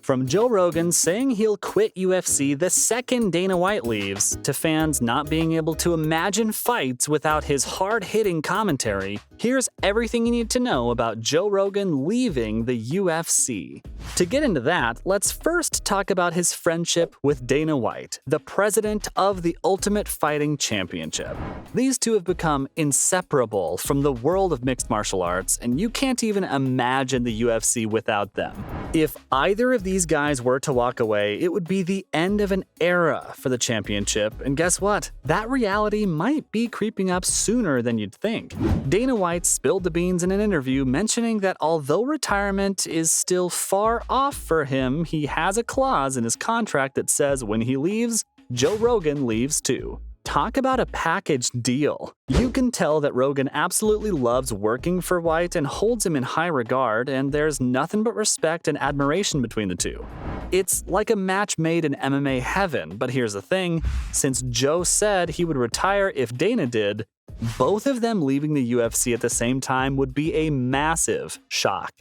From Joe Rogan saying he'll quit UFC the second Dana White leaves, to fans not being able to imagine fights without his hard-hitting commentary, here's everything you need to know about Joe Rogan leaving the UFC. To get into that, let's first talk about his friendship with Dana White, the president of the Ultimate Fighting Championship. These two have become inseparable from the world of mixed martial arts, and you can't even imagine the UFC without them. If either of these guys were to walk away, it would be the end of an era for the championship, and guess what? That reality might be creeping up sooner than you'd think. Dana White spilled the beans in an interview mentioning that although retirement is still far off for him, he has a clause in his contract that says when he leaves, Joe Rogan leaves too. Talk about a package deal. You can tell that Rogan absolutely loves working for White and holds him in high regard, and there's nothing but respect and admiration between the two. It's like a match made in MMA heaven, but here's the thing, since Joe said he would retire if Dana did, both of them leaving the UFC at the same time would be a massive shock.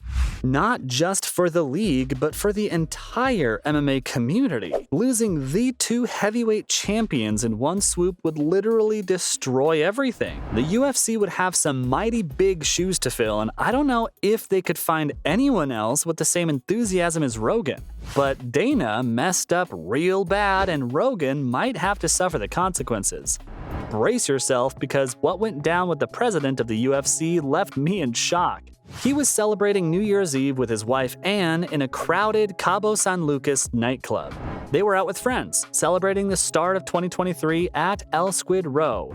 Not just for the league, but for the entire MMA community. Losing the two heavyweight champions in one swoop would literally destroy everything. The UFC would have some mighty big shoes to fill, and I don't know if they could find anyone else with the same enthusiasm as Rogan. But Dana messed up real bad, and Rogan might have to suffer the consequences. Brace yourself, because what went down with the president of the UFC left me in shock. He was celebrating New Year's Eve with his wife Anne in a crowded Cabo San Lucas nightclub. They were out with friends, celebrating the start of 2023 at El Squid Row.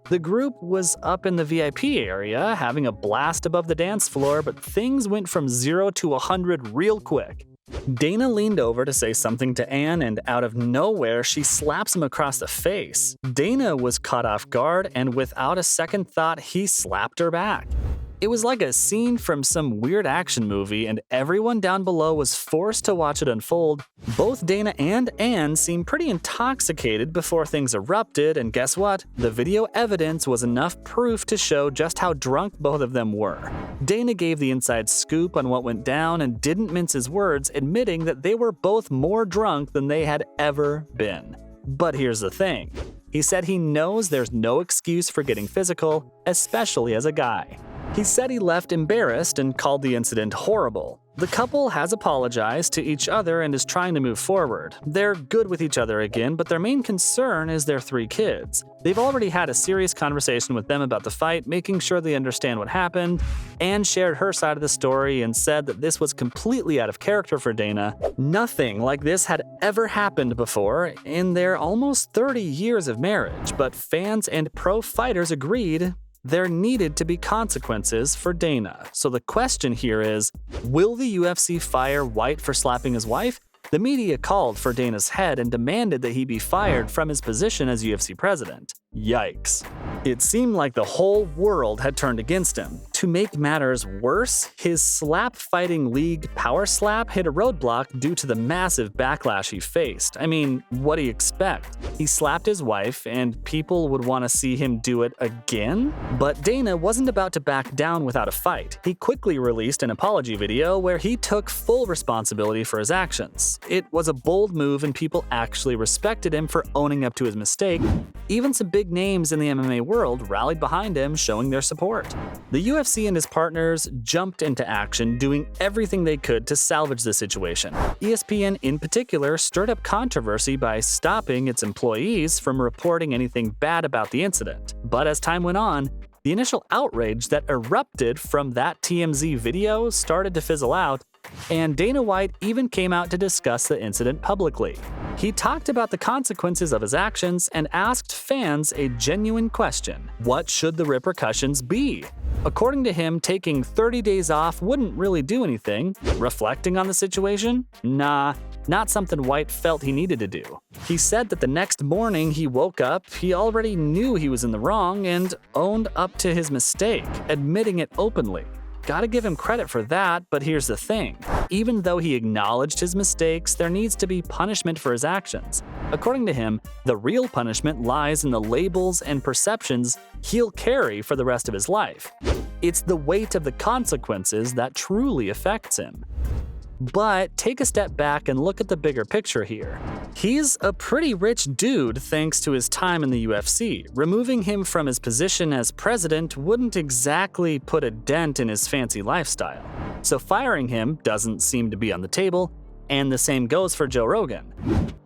The group was up in the VIP area, having a blast above the dance floor, but things went from 0 to 100 real quick. Dana leaned over to say something to Anne, and out of nowhere, she slaps him across the face. Dana was caught off guard, and without a second thought, he slapped her back. It was like a scene from some weird action movie, and everyone down below was forced to watch it unfold. Both Dana and Anne seemed pretty intoxicated before things erupted, and guess what? The video evidence was enough proof to show just how drunk both of them were. Dana gave the inside scoop on what went down and didn't mince his words, admitting that they were both more drunk than they had ever been. But here's the thing. He said he knows there's no excuse for getting physical, especially as a guy. He said he left embarrassed and called the incident horrible. The couple has apologized to each other and is trying to move forward. They're good with each other again, but their main concern is their 3 kids. They've already had a serious conversation with them about the fight, making sure they understand what happened. Anne shared her side of the story and said that this was completely out of character for Dana. Nothing like this had ever happened before in their almost 30 years of marriage, but fans and pro fighters agreed there needed to be consequences for Dana. So the question here is, will the UFC fire White for slapping his wife? The media called for Dana's head and demanded that he be fired from his position as UFC president. Yikes. It seemed like the whole world had turned against him. To make matters worse, his slap fighting league Power Slap hit a roadblock due to the massive backlash he faced. I mean, what do you expect? He slapped his wife, and people would want to see him do it again? But Dana wasn't about to back down without a fight. He quickly released an apology video where he took full responsibility for his actions. It was a bold move, and people actually respected him for owning up to his mistake. Even some big names in the MMA world rallied behind him, showing their support. The UFC and his partners jumped into action, doing everything they could to salvage the situation. ESPN in particular stirred up controversy by stopping its employees from reporting anything bad about the incident. But as time went on, the initial outrage that erupted from that TMZ video started to fizzle out, and Dana White even came out to discuss the incident publicly. He talked about the consequences of his actions and asked fans a genuine question: what should the repercussions be? According to him, taking 30 days off wouldn't really do anything. Reflecting on the situation? Nah, not something White felt he needed to do. He said that the next morning he woke up, he already knew he was in the wrong and owned up to his mistake, admitting it openly. Gotta give him credit for that, but here's the thing. Even though he acknowledged his mistakes, there needs to be punishment for his actions. According to him, the real punishment lies in the labels and perceptions he'll carry for the rest of his life. It's the weight of the consequences that truly affects him. But take a step back and look at the bigger picture here. He's a pretty rich dude thanks to his time in the UFC. Removing him from his position as president wouldn't exactly put a dent in his fancy lifestyle. So firing him doesn't seem to be on the table, and the same goes for Joe Rogan.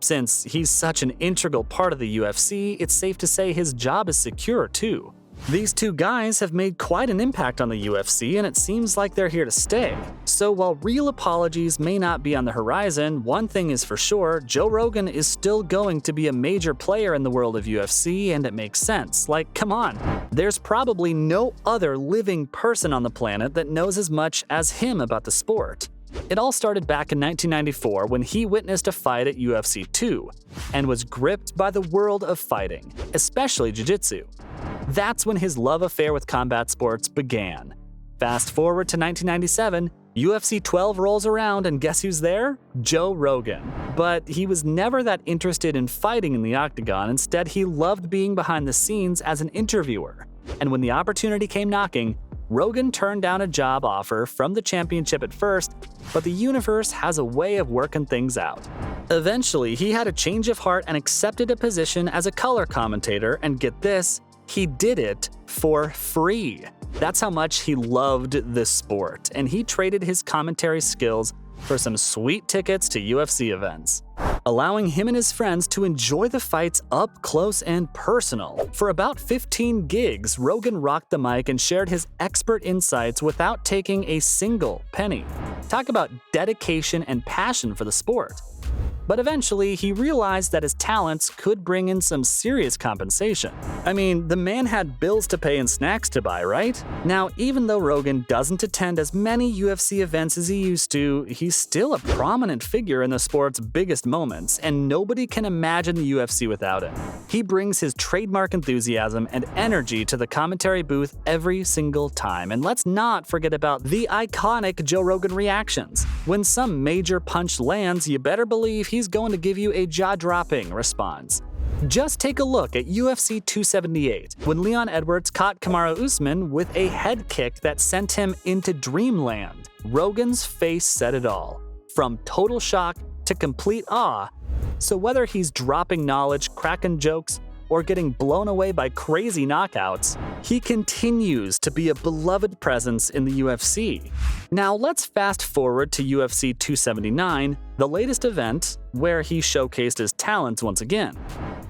Since he's such an integral part of the UFC, it's safe to say his job is secure too. These two guys have made quite an impact on the UFC, and it seems like they're here to stay. So while real apologies may not be on the horizon, one thing is for sure, Joe Rogan is still going to be a major player in the world of UFC, and it makes sense. Like, come on, there's probably no other living person on the planet that knows as much as him about the sport. It all started back in 1994 when he witnessed a fight at UFC 2 and was gripped by the world of fighting, especially jiu-jitsu. That's when his love affair with combat sports began. Fast forward to 1997, UFC 12 rolls around, and guess who's there? Joe Rogan. But he was never that interested in fighting in the octagon. Instead, he loved being behind the scenes as an interviewer. And when the opportunity came knocking, Rogan turned down a job offer from the championship at first, but the universe has a way of working things out. Eventually, he had a change of heart and accepted a position as a color commentator, and get this, he did it for free. That's how much he loved this sport, and he traded his commentary skills for some sweet tickets to UFC events, allowing him and his friends to enjoy the fights up close and personal. For about 15 gigs, Rogan rocked the mic and shared his expert insights without taking a single penny. Talk about dedication and passion for the sport. But eventually, he realized that his talents could bring in some serious compensation. I mean, the man had bills to pay and snacks to buy, right? Now, even though Rogan doesn't attend as many UFC events as he used to, he's still a prominent figure in the sport's biggest moments, and nobody can imagine the UFC without him. He brings his trademark enthusiasm and energy to the commentary booth every single time. And let's not forget about the iconic Joe Rogan reactions. When some major punch lands, you better believe he's going to give you a jaw-dropping response. Just take a look at UFC 278, when Leon Edwards caught Kamaru Usman with a head kick that sent him into dreamland. Rogan's face said it all, from total shock to complete awe. So whether he's dropping knowledge, cracking jokes, or getting blown away by crazy knockouts, he continues to be a beloved presence in the UFC. Now let's fast forward to UFC 279, the latest event where he showcased his talents once again.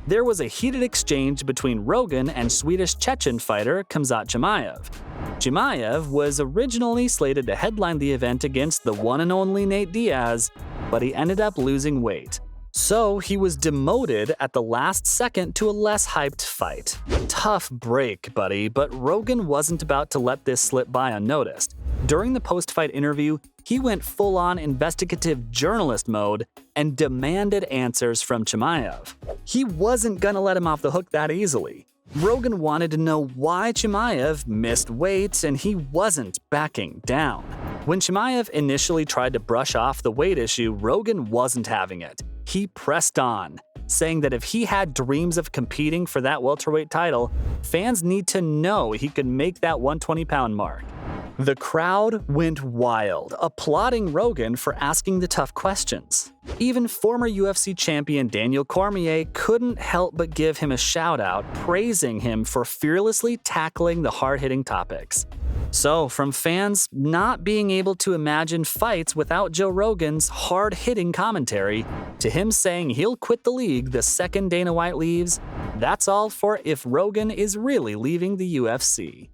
There was a heated exchange between Rogan and Swedish Chechen fighter Khamzat Chimaev. Chimaev was originally slated to headline the event against the one and only Nate Diaz, but he ended up losing weight. So he was demoted at the last second to a less hyped fight. Tough break, buddy, but Rogan wasn't about to let this slip by unnoticed. During the post-fight interview, he went full-on investigative journalist mode and demanded answers from Chimaev. He wasn't gonna let him off the hook that easily. Rogan wanted to know why Chimaev missed weight, and he wasn't backing down. When Chimaev initially tried to brush off the weight issue, Rogan wasn't having it. He pressed on, saying that if he had dreams of competing for that welterweight title, fans need to know he could make that 120-pound mark. The crowd went wild, applauding Rogan for asking the tough questions. Even former UFC champion Daniel Cormier couldn't help but give him a shout-out, praising him for fearlessly tackling the hard-hitting topics. So, from fans not being able to imagine fights without Joe Rogan's hard-hitting commentary, to him saying he'll quit the league the second Dana White leaves, that's all for if Rogan is really leaving the UFC.